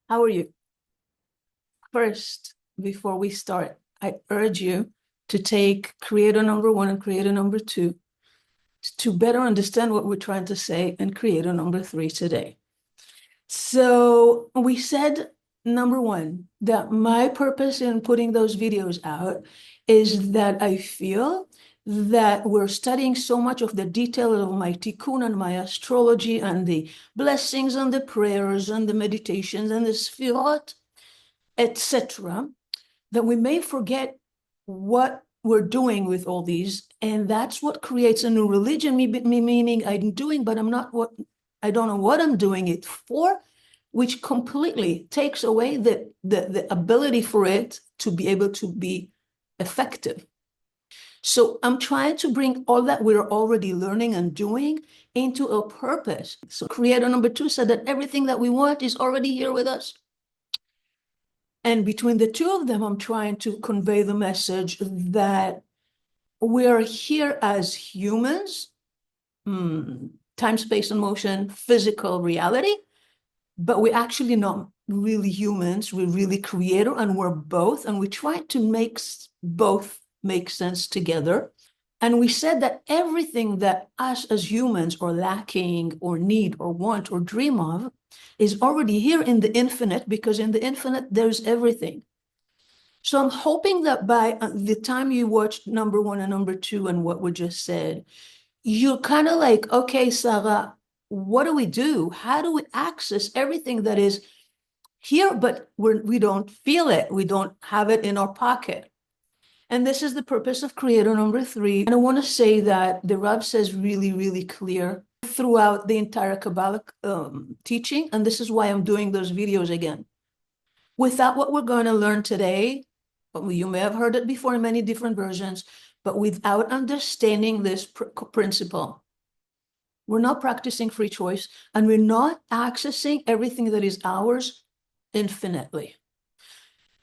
How are you? First, before we start, I urge you to take Creator number 1 and Creator number 2 to better understand what we're trying to say in Creator number 3 today. So we said, number 1, that my purpose in putting those videos out is that I feel that we're studying so much of the detail of my tikkun and my astrology and the blessings and the prayers and the meditations and the sfirot, etc., that we may forget what we're doing with all these, and that's what creates a new religion. Me meaning I'm doing, but I don't know what I'm doing it for, which completely takes away the ability for it to be able to be effective. So I'm trying to bring all that we're already learning and doing into a purpose. So Creator number 2 said that everything that we want is already here with us. And between the two of them, I'm trying to convey the message that we're here as humans, time, space, and motion, physical reality, but we're actually not really humans. We're really Creator, and we're both, and we try to make both make sense together. And we said that everything that us as humans are lacking or need or want or dream of is already here in the infinite, because in the infinite, there's everything. So I'm hoping that by the time you watch number 1 and number 2 and what we just said, you're kind of like, okay, Sarah, what do we do? How do we access everything that is here, but we don't feel it? We don't have it in our pocket. And this is the purpose of Creator number 3. And I want to say that the Rav says really, really clear throughout the entire Kabbalah teaching. And this is why I'm doing those videos again. Without what we're going to learn today, you may have heard it before in many different versions, but without understanding this principle, we're not practicing free choice, and we're not accessing everything that is ours infinitely.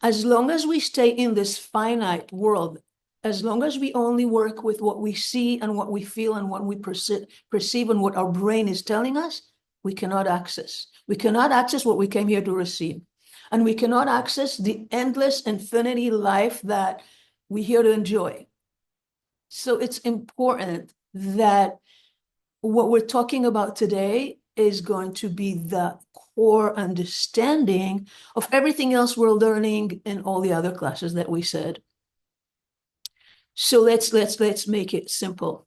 As long as we stay in this finite world, as long as we only work with what we see and what we feel and what we perceive and what our brain is telling us, we cannot access. We cannot access what we came here to receive. And we cannot access the endless infinity life that we're here to enjoy. So it's important that what we're talking about today is going to be the core understanding of everything else we're learning in all the other classes that we said. So let's make it simple.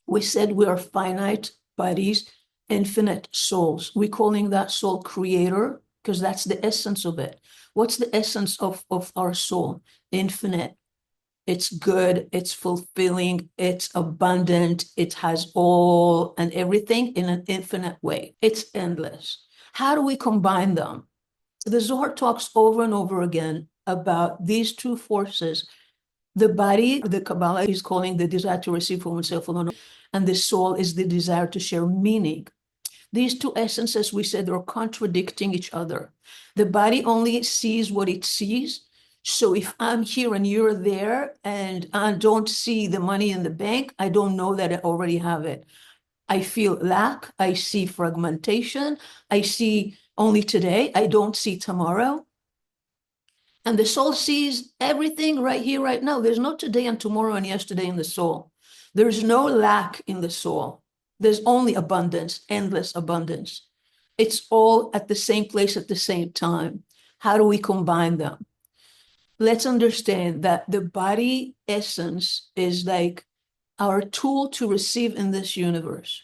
We said we are finite bodies, infinite souls. We're calling that soul Creator because that's the essence of it. What's the essence of our soul? Infinite. It's good, it's fulfilling, it's abundant, it has all and everything in an infinite way. It's endless. How do we combine them? The Zohar talks over and over again about these two forces. The body, the Kabbalah is calling the desire to receive for oneself alone, and the soul is the desire to share meaning. These two essences, we said, are contradicting each other. The body only sees what it sees. So if I'm here and you're there and I don't see the money in the bank, I don't know that I already have it. I feel lack, I see fragmentation, I see only today, I don't see tomorrow. And the soul sees everything right here, right now. There's no today and tomorrow and yesterday in the soul. There's no lack in the soul. There's only abundance, endless abundance. It's all at the same place at the same time. How do we combine them? Let's understand that the body essence is like our tool to receive in this universe.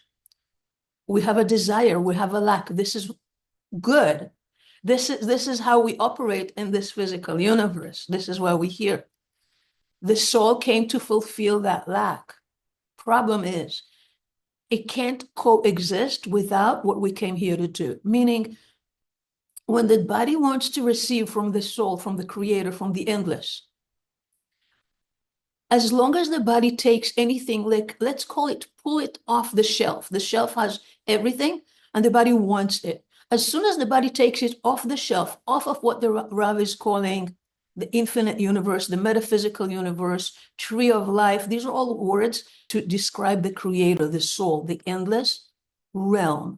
We have a desire, we have a lack. This is good. This is how we operate in this physical universe. This is why we're here. The soul came to fulfill that lack. Problem is, it can't coexist without what we came here to do. Meaning, when the body wants to receive from the soul, from the Creator, from the endless, as long as the body takes anything, like, let's call it, pull it off the shelf. The shelf has everything, and the body wants it. As soon as the body takes it off the shelf, off of what the Rav is calling the infinite universe, the metaphysical universe, tree of life, these are all words to describe the Creator, the soul, the endless realm.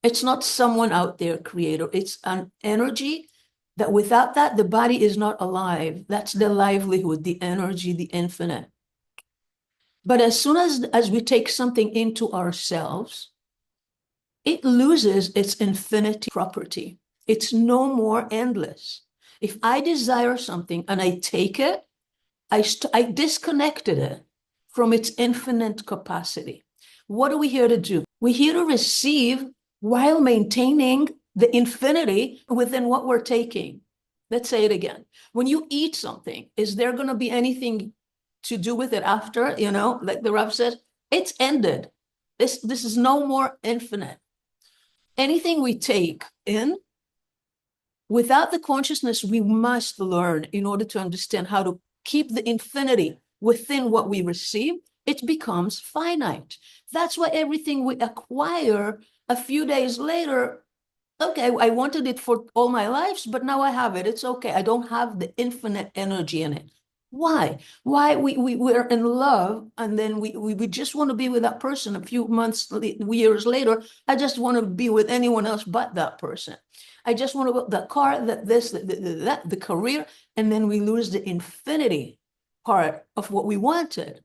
It's not someone out there, creator. It's an energy that without that, the body is not alive. That's the livelihood, the energy, the infinite. But as soon as we take something into ourselves, it loses its infinity property. It's no more endless. If I desire something and I take it, I disconnected it from its infinite capacity. What are we here to do? We're here to receive while maintaining the infinity within what we're taking. Let's say it again. When you eat something, is there going to be anything to do with it after? You know, like the Rav says, it's ended. This is no more infinite. Anything we take in, without the consciousness, we must learn in order to understand how to keep the infinity within what we receive. It becomes finite. That's why everything we acquire a few days later, okay, I wanted it for all my lives, but now I have it. It's okay. I don't have the infinite energy in it. Why? Why we're in love and then we just want to be with that person a few months, years later. I just want to be with anyone else but that person. I just want to the car, the career, and then we lose the infinity part of what we wanted.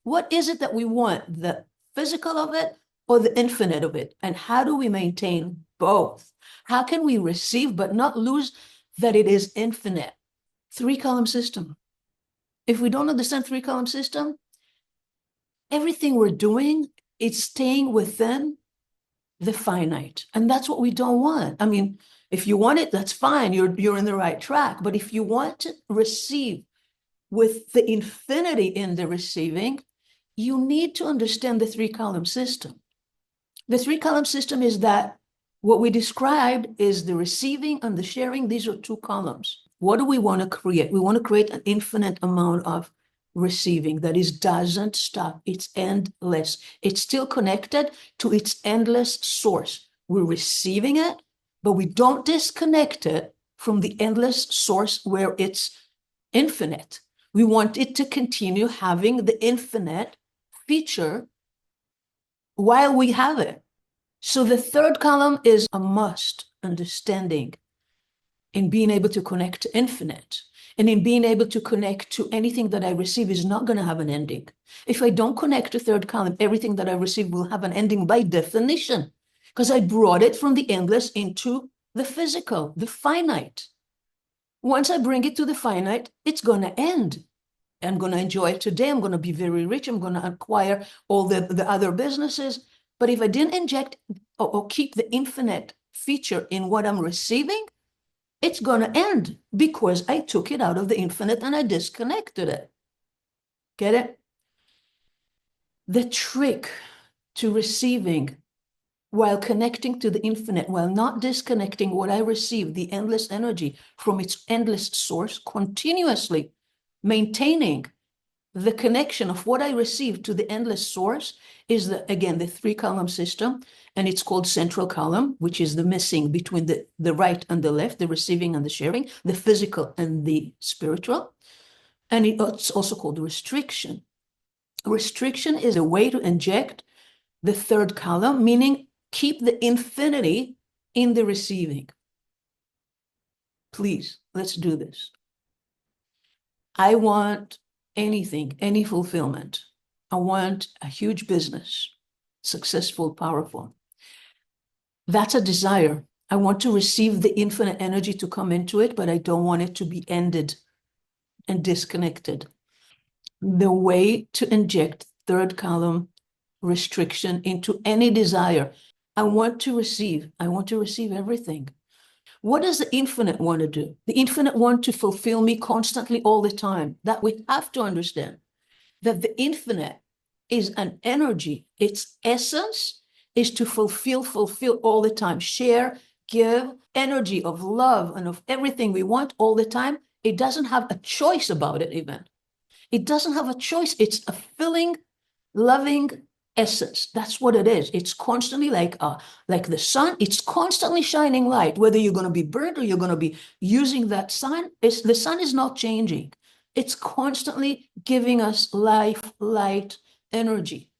What is it that we want? The physical of it or the infinite of it? And how do we maintain both? How can we receive but not lose that it is infinite? Three-column system. If we don't understand three-column system, everything we're doing, it's staying within the finite. And that's what we don't want. I mean, if you want it, that's fine. You're in the right track. But if you want to receive with the infinity in the receiving, you need to understand the three-column system. The three-column system is that what we described is the receiving and the sharing. These are two columns. What do we want to create? We want to create an infinite amount of receiving that is doesn't stop. It's endless. It's still connected to its endless source. We're receiving it, but we don't disconnect it from the endless source where it's infinite. We want it to continue having the infinite feature while we have it. So the third column is a must understanding in being able to connect to infinite. And in being able to connect to anything that I receive is not going to have an ending. If I don't connect to third column, everything that I receive will have an ending by definition, because I brought it from the endless into the physical, the finite. Once I bring it to the finite, it's going to end. I'm going to enjoy it today. I'm going to be very rich. I'm going to acquire all the other businesses. But if I didn't inject or keep the infinite feature in what I'm receiving, it's going to end because I took it out of the infinite and I disconnected it. Get it? The trick to receiving while connecting to the infinite, while not disconnecting what I receive, the endless energy, from its endless source, continuously maintaining the connection of what I receive to the endless source, is again the three-column system, and it's called central column, which is the missing between the right and the left, the receiving and the sharing, the physical and the spiritual. And it's also called restriction. Restriction is a way to inject the third column, meaning keep the infinity in the receiving. Please, let's do this. I want anything, any fulfillment. I want a huge business, successful, powerful. That's a desire. I want to receive the infinite energy to come into it, but I don't want it to be ended and disconnected. The way to inject third column restriction into any desire, I want to receive everything. What does the infinite want to do? The infinite want to fulfill me constantly all the time. That we have to understand that the infinite is an energy. Its essence is to fulfill all the time, share, give, energy of love and of everything we want all the time. It doesn't have a choice about it even. It doesn't have a choice. It's a filling, loving essence. That's what it is. It's constantly like the sun. It's constantly shining light. Whether you're going to be burnt or you're going to be using that sun, the sun is not changing. It's constantly giving us life, light, energy.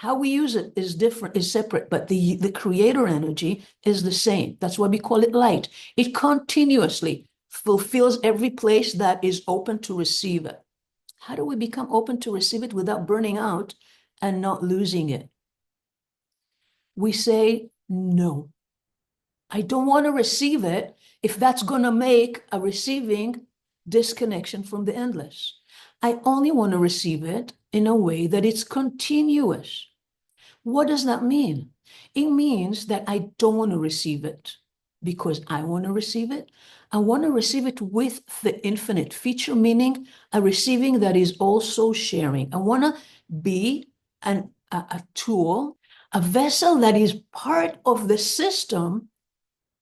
How we use it is different, is separate, but the creator energy is the same. That's why we call it light. It continuously fulfills every place that is open to receive it. How do we become open to receive it without burning out and not losing it? We say, no, I don't want to receive it if that's going to make a receiving disconnection from the endless. I only want to receive it in a way that it's continuous. What does that mean? It means that I don't want to receive it because I want to receive it. I want to receive it with the infinite feature, meaning a receiving that is also sharing. I want to be a tool, a vessel that is part of the system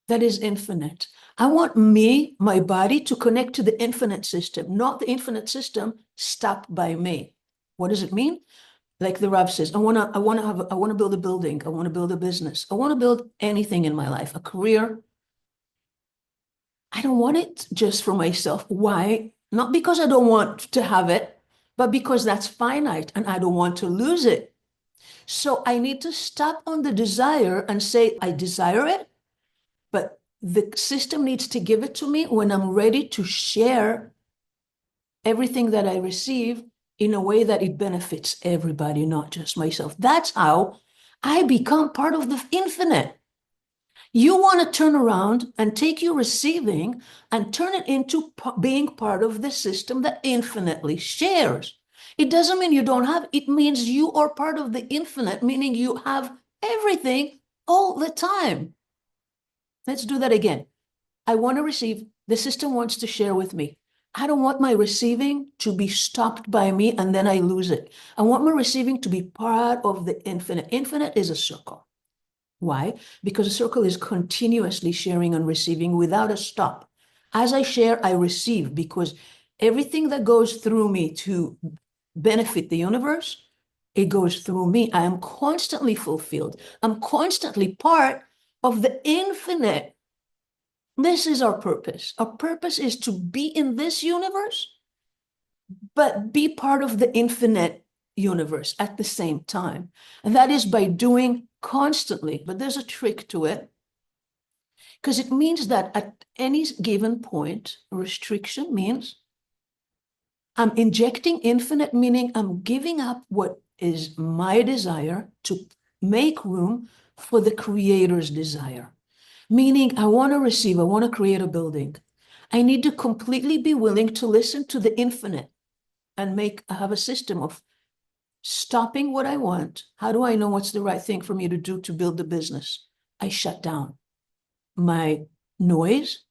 that is infinite. I want me, my body, to connect to the infinite system, not the infinite system stopped by me. What does it mean? Like the Rav says, I want to build a building. I want to build a business. I want to build anything in my life, a career. I don't want it just for myself. Why? Not because I don't want to have it, but because that's finite and I don't want to lose it. So I need to stop on the desire and say, I desire it, but the system needs to give it to me when I'm ready to share everything that I receive in a way that it benefits everybody, not just myself. That's how I become part of the infinite. You want to turn around and take your receiving and turn it into being part of the system that infinitely shares. It doesn't mean you don't have, it means you are part of the infinite, meaning you have everything all the time. Let's do that again. I want to receive, the system wants to share with me. I don't want my receiving to be stopped by me and then I lose it. I want my receiving to be part of the infinite. Infinite is a circle. Why? Because a circle is continuously sharing and receiving without a stop. As I share, I receive, because everything that goes through me to benefit the universe, it goes through me. I am constantly fulfilled. I'm constantly part of the infinite. This is our purpose. Our purpose is to be in this universe, but be part of the infinite universe at the same time. And that is by doing constantly, but there's a trick to it, because it means that at any given point, restriction means I'm injecting infinite, meaning I'm giving up what is my desire to make room for the creator's desire. Meaning I want to receive, I want to create a building. I need to completely be willing to listen to the infinite and have a system of stopping what I want. How do I know what's the right thing for me to do to build the business? I shut down my noise.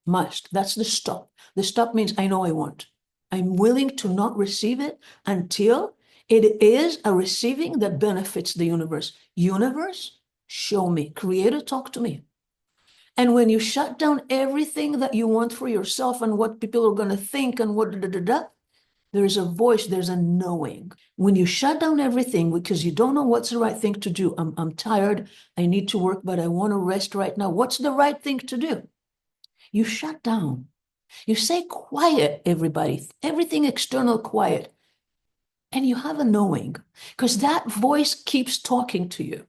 That's the stop. The stop means I know I want. I'm willing to not receive it until it is a receiving that benefits the universe. Universe, show me. Creator, talk to me. And when you shut down everything that you want for yourself and what people are going to think and there's a voice, there's a knowing. When you shut down everything because you don't know what's the right thing to do, I'm tired, I need to work, but I want to rest right now. What's the right thing to do? You shut down. You say quiet, everybody, everything external quiet. And you have a knowing, because that voice keeps talking to you.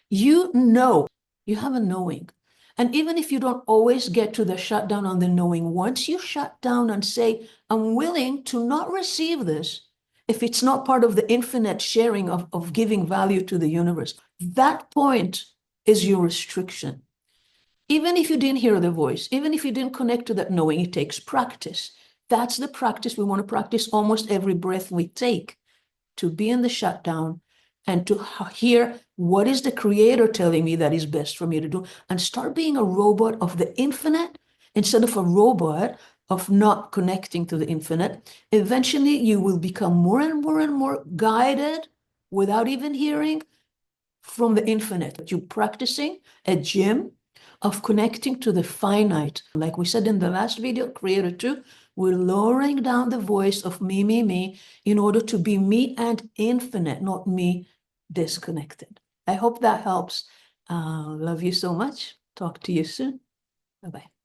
You know, you have a knowing. And even if you don't always get to the shutdown on the knowing, once you shut down and say, I'm willing to not receive this, if it's not part of the infinite sharing of giving value to the universe, that point is your restriction. Even if you didn't hear the voice, even if you didn't connect to that knowing, it takes practice. That's the practice we want to practice almost every breath we take, to be in the shutdown and to hear what is the creator telling me that is best for me to do, and start being a robot of the infinite instead of a robot of not connecting to the infinite. Eventually, you will become more and more and more guided without even hearing from the infinite. You're practicing a gym of connecting to the finite. Like we said in the last video, Creator 2, we're lowering down the voice of me, in order to be me and infinite, not me disconnected. I hope that helps. Love you so much. Talk to you soon. Bye-bye.